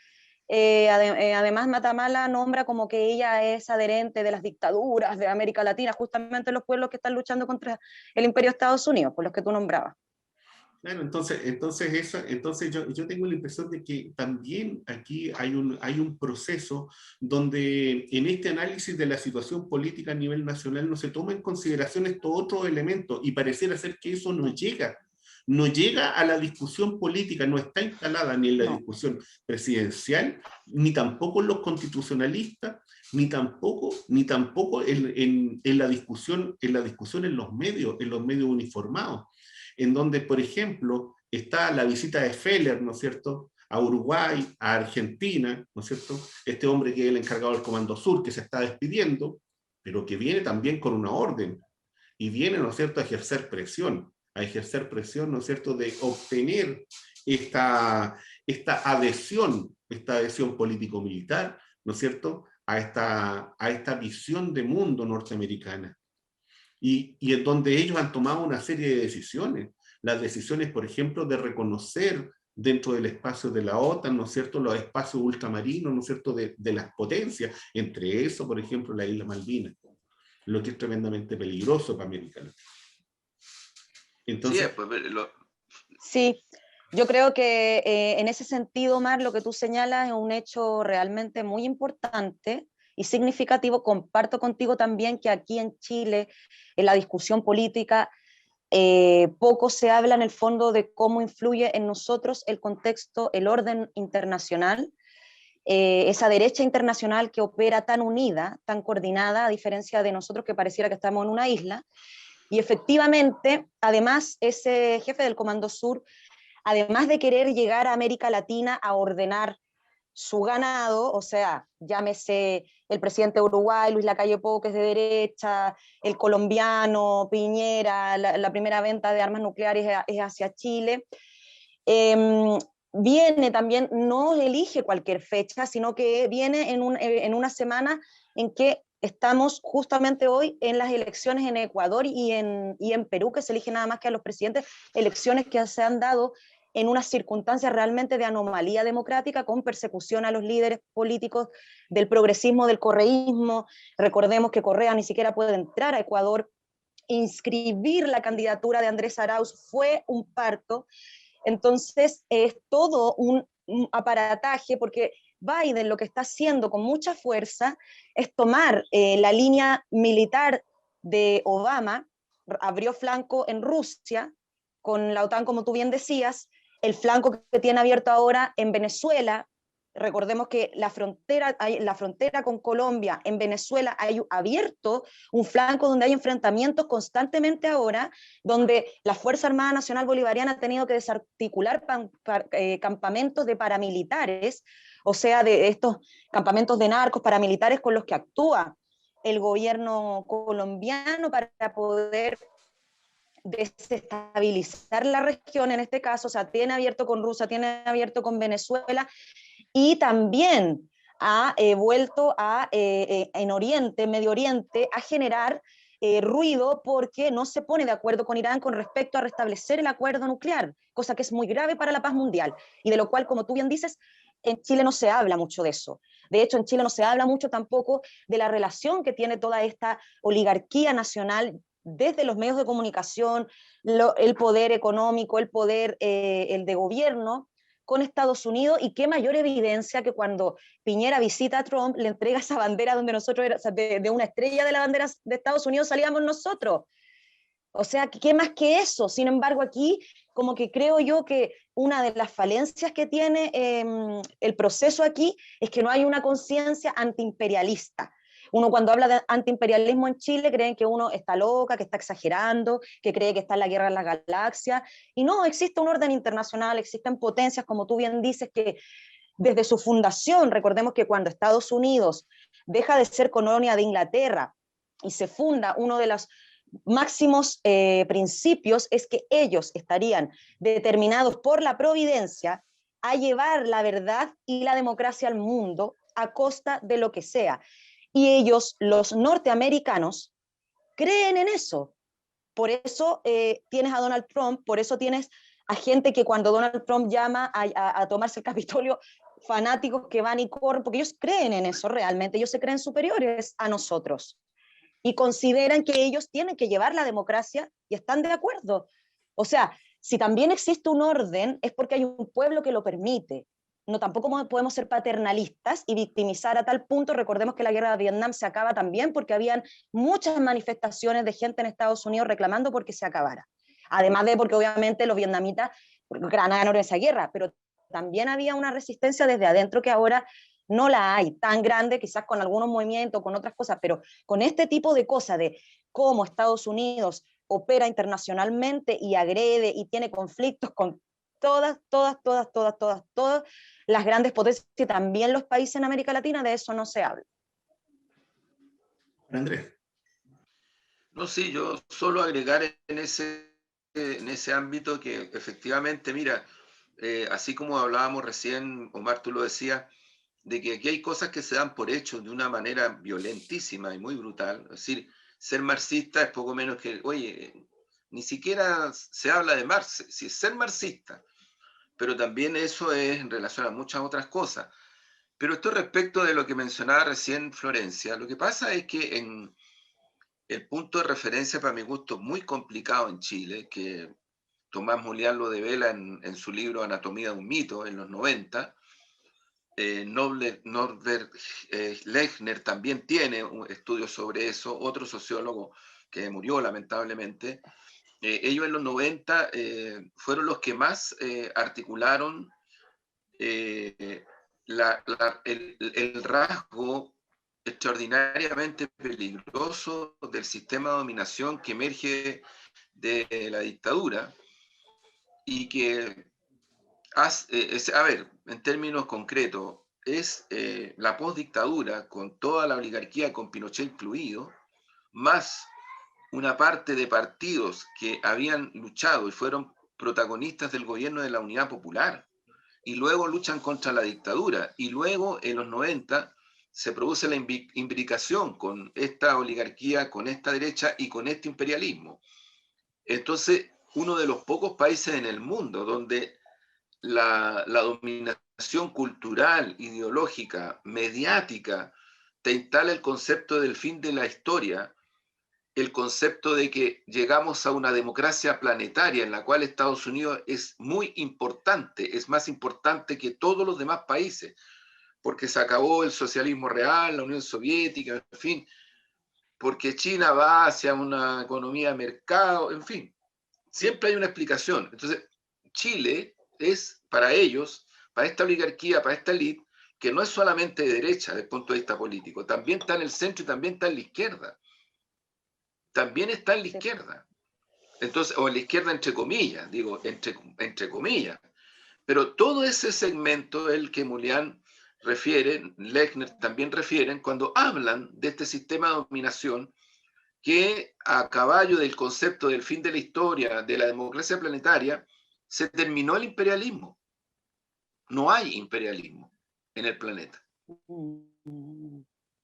además Matamala nombra como que ella es adherente de las dictaduras de América Latina, justamente los pueblos que están luchando contra el imperio de Estados Unidos, por los que tú nombrabas. Claro, entonces yo tengo la impresión de que también aquí hay un proceso donde en este análisis de la situación política a nivel nacional no se toma en consideración estos otros elementos, y pareciera ser que eso no llega a la discusión política, no está instalada ni en la discusión presidencial, ni tampoco en los constitucionalistas, ni tampoco en la discusión en los medios uniformados, en donde, por ejemplo, está la visita de Feller, ¿no es cierto?, a Uruguay, a Argentina, ¿no es cierto?, este hombre que es el encargado del Comando Sur, que se está despidiendo, pero que viene también con una orden, y viene, ¿no es cierto?, a ejercer presión, ¿no es cierto?, de obtener esta adhesión político-militar, ¿no es cierto?, a esta visión de mundo norteamericana. Y en donde ellos han tomado una serie de decisiones. Las decisiones, por ejemplo, de reconocer dentro del espacio de la OTAN, ¿no es cierto?, los espacios ultramarinos, ¿no es cierto?, de las potencias, entre eso, por ejemplo, la isla Malvinas, lo que es tremendamente peligroso para América Latina. Entonces, sí, yo creo que en ese sentido, Omar, lo que tú señalas es un hecho realmente muy importante y significativo. Comparto contigo también que aquí en Chile, en la discusión política, poco se habla en el fondo de cómo influye en nosotros el contexto, el orden internacional, esa derecha internacional que opera tan unida, tan coordinada, a diferencia de nosotros que pareciera que estamos en una isla. Y efectivamente, además, ese jefe del Comando Sur, además de querer llegar a América Latina a ordenar su ganado, o sea, llámese el presidente de Uruguay, Luis Lacalle Pou, que es de derecha, el colombiano, Piñera, la primera venta de armas nucleares es hacia Chile, viene también, no elige cualquier fecha, sino que viene en una semana en que estamos justamente hoy en las elecciones en Ecuador y en Perú, que se eligen nada más que a los presidentes, elecciones que se han dado en unas circunstancias realmente de anomalía democrática, con persecución a los líderes políticos del progresismo, del correísmo. Recordemos que Correa ni siquiera puede entrar a Ecuador. Inscribir la candidatura de Andrés Arauz fue un parto. Entonces es todo un aparataje, porque Biden lo que está haciendo con mucha fuerza es tomar la línea militar de Obama, abrió flanco en Rusia con la OTAN, como tú bien decías, el flanco que tiene abierto ahora en Venezuela. Recordemos que la frontera con Colombia, en Venezuela hay abierto un flanco donde hay enfrentamientos constantemente ahora, donde la Fuerza Armada Nacional Bolivariana ha tenido que desarticular campamentos de paramilitares, o sea, de estos campamentos de narcos paramilitares con los que actúa el gobierno colombiano para poder desestabilizar la región en este caso. O sea, tiene abierto con Rusia, tiene abierto con Venezuela, y también ha vuelto en Oriente, Medio Oriente, a generar ruido porque no se pone de acuerdo con Irán con respecto a restablecer el acuerdo nuclear, cosa que es muy grave para la paz mundial, y de lo cual, como tú bien dices, en Chile no se habla mucho de eso. De hecho, en Chile no se habla mucho tampoco de la relación que tiene toda esta oligarquía nacional desde los medios de comunicación, el poder económico, el poder el de gobierno, con Estados Unidos. Y qué mayor evidencia que cuando Piñera visita a Trump, le entrega esa bandera donde nosotros, de una estrella de la bandera de Estados Unidos salíamos nosotros. O sea, ¿qué más que eso? Sin embargo, aquí como que creo yo que una de las falencias que tiene el proceso aquí es que no hay una conciencia antiimperialista. Uno cuando habla de antiimperialismo en Chile creen que uno está loca, que está exagerando, que cree que está en la guerra de las galaxias, y no, existe un orden internacional, existen potencias, como tú bien dices, que desde su fundación, recordemos que cuando Estados Unidos deja de ser colonia de Inglaterra y se funda, uno de los máximos principios es que ellos estarían determinados por la providencia a llevar la verdad y la democracia al mundo a costa de lo que sea. Y ellos, los norteamericanos, creen en eso. Por eso tienes a Donald Trump, por eso tienes a gente que cuando Donald Trump llama a tomarse el Capitolio, fanáticos que van y corren, porque ellos creen en eso realmente, ellos se creen superiores a nosotros y consideran que ellos tienen que llevar la democracia y están de acuerdo. O sea, si también existe un orden, es porque hay un pueblo que lo permite. No, tampoco podemos ser paternalistas y victimizar a tal punto. Recordemos que la guerra de Vietnam se acaba también porque habían muchas manifestaciones de gente en Estados Unidos reclamando porque se acabara. Además de porque obviamente los vietnamitas ganaron esa guerra, pero también había una resistencia desde adentro que ahora no la hay tan grande, quizás con algunos movimientos, con otras cosas, pero con este tipo de cosas de cómo Estados Unidos opera internacionalmente y agrede y tiene conflictos con todas las grandes potencias y también los países en América Latina, de eso no se habla. Andrés. No, sí, yo solo agregar en ese ámbito que efectivamente, mira, así como hablábamos recién, Omar, tú lo decías, de que aquí hay cosas que se dan por hecho de una manera violentísima y muy brutal. Es decir, ser marxista es poco menos que, oye, ni siquiera se habla de Marx, si es ser marxista, pero también eso es en relación a muchas otras cosas. Pero esto respecto de lo que mencionaba recién Florencia, lo que pasa es que en el punto de referencia, para mi gusto, muy complicado en Chile, que Tomás Molián lo devela en su libro Anatomía de un mito, en los 90, Norbert Lechner también tiene un estudio sobre eso, otro sociólogo que murió lamentablemente. Ellos en los 90 fueron los que más articularon el rasgo extraordinariamente peligroso del sistema de dominación que emerge de la dictadura y que, a ver, en términos concretos, es la postdictadura con toda la oligarquía, con Pinochet incluido, más una parte de partidos que habían luchado y fueron protagonistas del gobierno de la Unidad Popular y luego luchan contra la dictadura y luego en los 90 se produce la imbricación con esta oligarquía, con esta derecha y con este imperialismo. Entonces, uno de los pocos países en el mundo donde la dominación cultural, ideológica, mediática, te instala el concepto del fin de la historia, el concepto de que llegamos a una democracia planetaria en la cual Estados Unidos es muy importante, es más importante que todos los demás países, porque se acabó el socialismo real, la Unión Soviética, en fin, porque China va hacia una economía de mercado, en fin, siempre hay una explicación. Entonces, Chile es para ellos, para esta oligarquía, para esta élite, que no es solamente de derecha desde el punto de vista político, también está en el centro y también está en la izquierda. También está en la izquierda. Entonces, o en la izquierda entre comillas, digo, entre comillas. Pero todo ese segmento, el que Mulián refiere, Lechner también refieren, cuando hablan de este sistema de dominación que a caballo del concepto del fin de la historia, de la democracia planetaria, se terminó el imperialismo. No hay imperialismo en el planeta.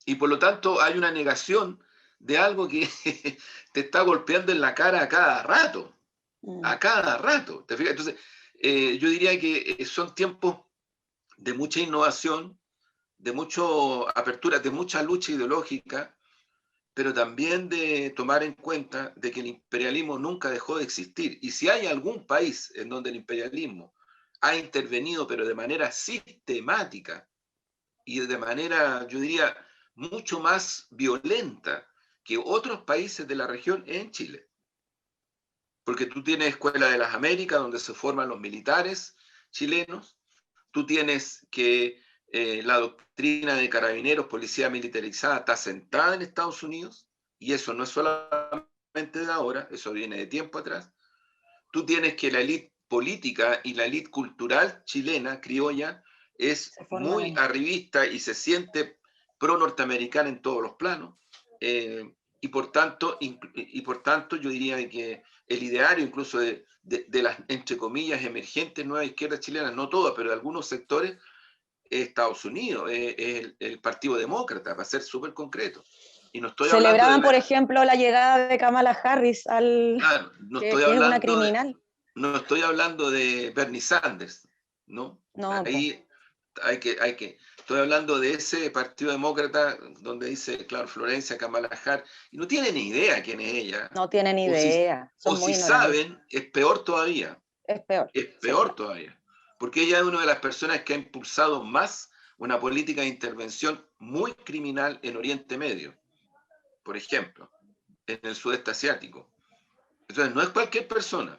Y por lo tanto hay una negación de algo que te está golpeando en la cara a cada rato. A cada rato. ¿Te fijas? Entonces, yo diría que son tiempos de mucha innovación, de mucha apertura, de mucha lucha ideológica, pero también de tomar en cuenta de que el imperialismo nunca dejó de existir. Y si hay algún país en donde el imperialismo ha intervenido, pero de manera sistemática y de manera, yo diría, mucho más violenta que otros países de la región, es en Chile. Porque tú tienes Escuela de las Américas, donde se forman los militares chilenos. Tú tienes que la doctrina de carabineros, policía militarizada, está sentada en Estados Unidos, y eso no es solamente de ahora, eso viene de tiempo atrás. Tú tienes que la élite política y la élite cultural chilena, criolla, es muy arribista y se siente pro-norteamericana en todos los planos. Y por tanto, yo diría que el ideario incluso de las, entre comillas, emergentes nuevas izquierdas chilenas, no todas, pero de algunos sectores, Estados Unidos, el Partido Demócrata, para ser súper concreto. Y no estoy Celebraban, por ejemplo, la llegada de Kamala Harris al... Claro, no que estoy es una hablando criminal. no estoy hablando de Bernie Sanders, ¿no? No, ahí estoy hablando de ese Partido Demócrata donde dice, claro, Florencia, Kamala Harris, y no tienen ni idea quién es ella. No tienen idea. O si saben, es peor todavía. Es peor. Es peor todavía. Porque ella es una de las personas que ha impulsado más una política de intervención muy criminal en Oriente Medio, por ejemplo, en el sudeste asiático. Entonces, no es cualquier persona.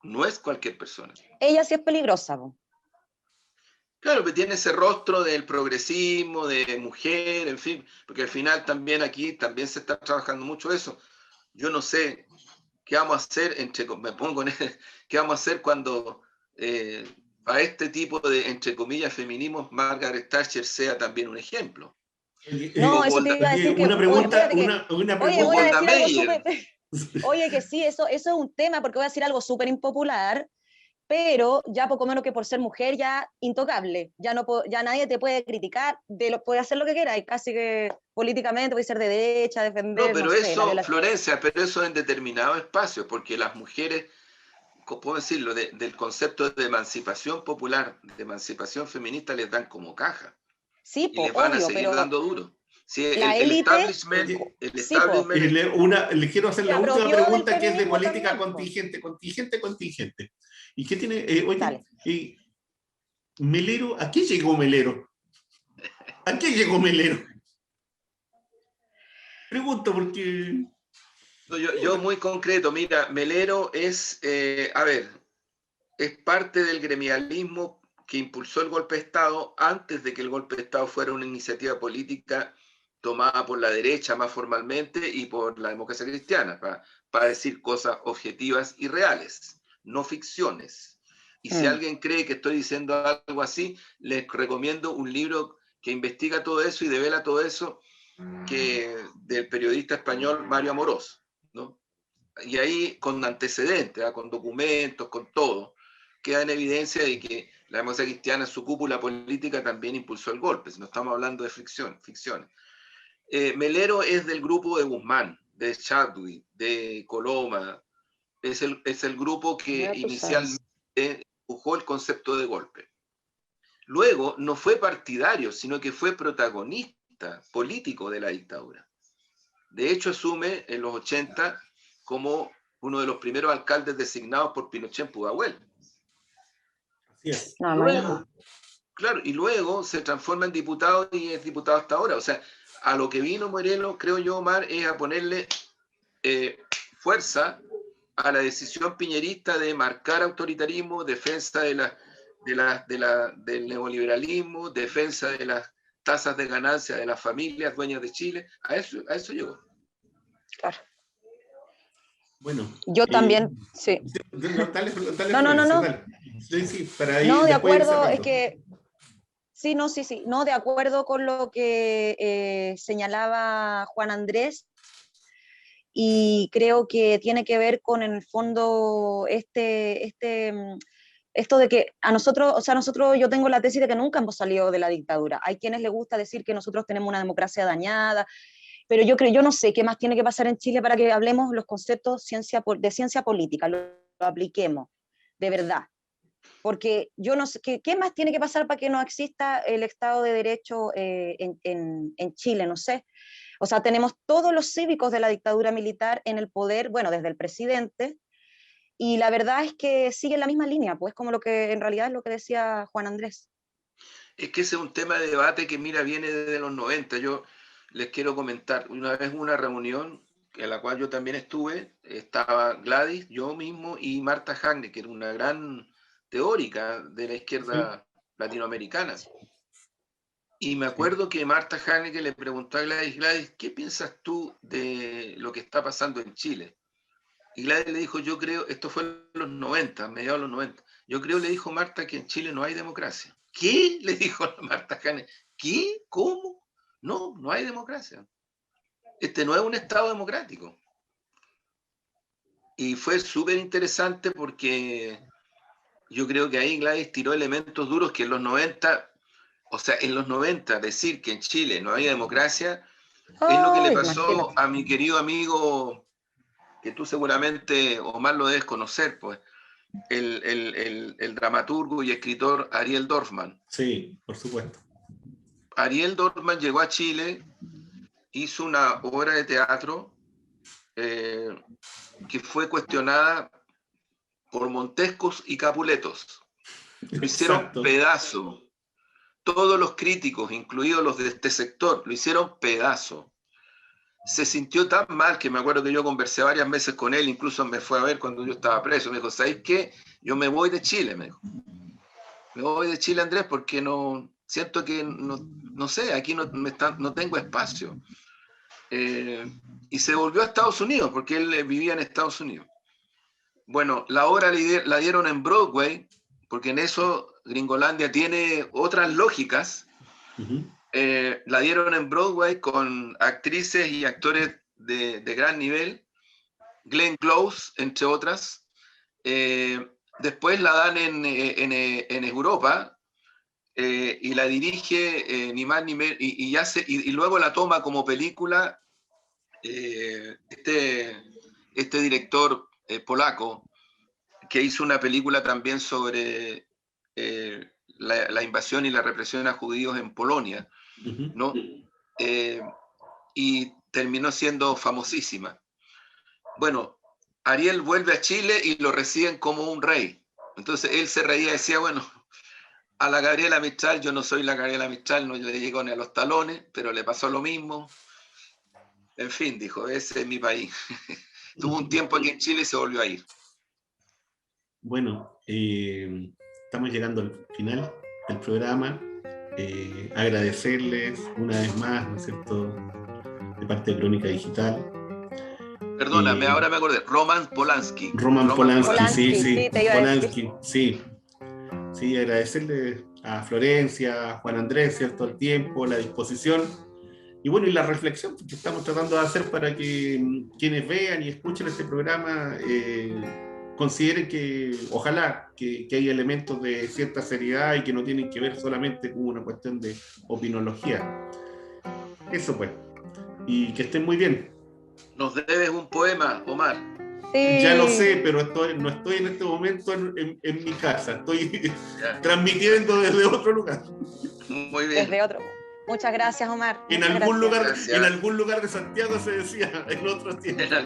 No es cualquier persona. Ella sí es peligrosa, ¿no? Claro, que tiene ese rostro del progresismo, de mujer, en fin, porque al final también aquí también se está trabajando mucho eso. Yo no sé qué vamos a hacer, qué vamos a hacer cuando a este tipo de, entre comillas, feminismos, Margaret Thatcher sea también un ejemplo. No, eso te iba a decir que... Una pregunta, una Oye, voy a decir algo súper... Oye, que sí, eso es un tema, porque voy a decir algo súper impopular, pero ya poco menos que por ser mujer ya intocable, ya nadie te puede criticar, puede hacer lo que quiera, y casi que políticamente puede ser de derecha, defender... No, pero eso, Florencia, pero eso en determinados espacios, porque las mujeres, puedo decirlo, del concepto de emancipación popular, de emancipación feminista, les dan como caja. Sí, y les van a seguir dando duro. Sí, el establishment... Le quiero hacer la última pregunta, que es de política contingente. ¿Y qué tiene? Melero, ¿a qué llegó Melero? ¿A qué llegó Melero? Pregunto porque... Yo muy concreto, mira, Melero es, es parte del gremialismo que impulsó el golpe de Estado antes de que el golpe de Estado fuera una iniciativa política tomada por la derecha más formalmente y por la democracia cristiana, para decir cosas objetivas y reales, no ficciones. Y si alguien cree que estoy diciendo algo así, les recomiendo un libro que investiga todo eso y devela todo eso, del periodista español Mario Amorós, ¿no? Y ahí con antecedentes, con documentos, con todo, queda en evidencia de que la democracia cristiana, su cúpula política, también impulsó el golpe. No estamos hablando de ficciones. Melero es del grupo de Guzmán, de Chadwick, de Coloma. Es el grupo que inicialmente empujó el concepto de golpe. Luego no fue partidario, sino que fue protagonista político de la dictadura. De hecho, asume en los 80 como uno de los primeros alcaldes designados por Pinochet en Pudahuel. Así es. No, Luego, claro, y luego se transforma en diputado y es diputado hasta ahora. O sea, a lo que vino Moreno, creo yo, Omar, es a ponerle fuerza a la decisión piñerista de marcar autoritarismo, defensa del neoliberalismo, defensa de las tasas de ganancia de las familias dueñas de Chile. A eso llegó. Claro. Bueno. Yo también, sí. Dale, No. dale. Sí, para ir, No, de acuerdo, cerrando. es que sí, no, de acuerdo con lo que señalaba Juan Andrés, y creo que tiene que ver con, en el fondo, esto de que a nosotros, yo tengo la tesis de que nunca hemos salido de la dictadura. Hay quienes les gusta decir que nosotros tenemos una democracia dañada, pero yo no sé qué más tiene que pasar en Chile para que hablemos los conceptos de ciencia política, lo apliquemos, de verdad. Porque yo no sé, ¿qué más tiene que pasar para que no exista el Estado de Derecho en Chile? No sé. O sea, tenemos todos los cívicos de la dictadura militar en el poder, bueno, desde el presidente, y la verdad es que sigue en la misma línea, pues como en realidad es lo que decía Juan Andrés. Es que ese es un tema de debate que, mira, viene desde los 90. Yo les quiero comentar, una vez una reunión en la cual yo también estuve, estaba Gladys, yo mismo y Marta Hagne, que era una gran teórica de la izquierda latinoamericana. Y me acuerdo que Marta Hagne le preguntó a Gladys, ¿qué piensas tú de lo que está pasando en Chile? Y Gladys le dijo, yo creo, esto fue en los 90, mediados de los 90, yo creo, le dijo Marta, que en Chile no hay democracia. ¿Qué? Le dijo Marta Hagne. ¿Qué? ¿Cómo? No hay democracia. Este no es un Estado democrático. Y fue súper interesante porque yo creo que ahí Gladys tiró elementos duros que en los 90, o sea, en los 90 decir que en Chile no había democracia es lo que le pasó a mi querido amigo, que tú seguramente, Omar, lo debes conocer, pues, el dramaturgo y escritor Ariel Dorfman. Sí, por supuesto. Ariel Dorfman llegó a Chile, hizo una obra de teatro que fue cuestionada por Montescos y Capuletos. Lo hicieron pedazo. Todos los críticos, incluidos los de este sector, lo hicieron pedazo. Se sintió tan mal que me acuerdo que yo conversé varias veces con él, incluso me fue a ver cuando yo estaba preso. Me dijo, ¿sabes qué? Yo me voy de Chile, me dijo. Me voy de Chile, Andrés, porque no siento que, no sé, aquí no tengo espacio. Y se volvió a Estados Unidos, porque él vivía en Estados Unidos. Bueno, la obra la dieron en Broadway, porque en eso Gringolandia tiene otras lógicas. Uh-huh. La dieron en Broadway con actrices y actores de gran nivel, Glenn Close, entre otras. Después la dan en Europa y la dirige ni más ni menos, y luego la toma como película este director polaco, que hizo una película también sobre la invasión y la represión a judíos en Polonia, ¿no? Y terminó siendo famosísima. Bueno, Ariel vuelve a Chile y lo reciben como un rey. Entonces él se reía y decía, bueno, a la Gabriela Mistral, yo no soy la Gabriela Mistral, no le llegó ni a los talones, pero le pasó lo mismo. En fin, dijo, ese es mi país. Tuvo un tiempo aquí en Chile y se volvió a ir. Bueno, estamos llegando al final del programa. Agradecerles una vez más, ¿no es cierto?, de parte de Crónica Digital. Perdóname, ahora me acordé. Roman Polanski. Roman Polanski, sí. Polanski, sí, agradecerle a Florencia, a Juan Andrés, ¿cierto?, el tiempo, la disposición. Y bueno, y la reflexión que estamos tratando de hacer para que quienes vean y escuchen este programa consideren que, ojalá, que hay elementos de cierta seriedad y que no tienen que ver solamente con una cuestión de opinología. Eso pues. Y que estén muy bien. Nos debes un poema, Omar. Sí. Ya lo sé, pero no estoy en este momento en mi casa, estoy transmitiendo desde otro lugar. Muy bien. Desde otro. Muchas gracias, Omar. En Muchas algún gracias. lugar de Santiago se decía, en otros tiempos.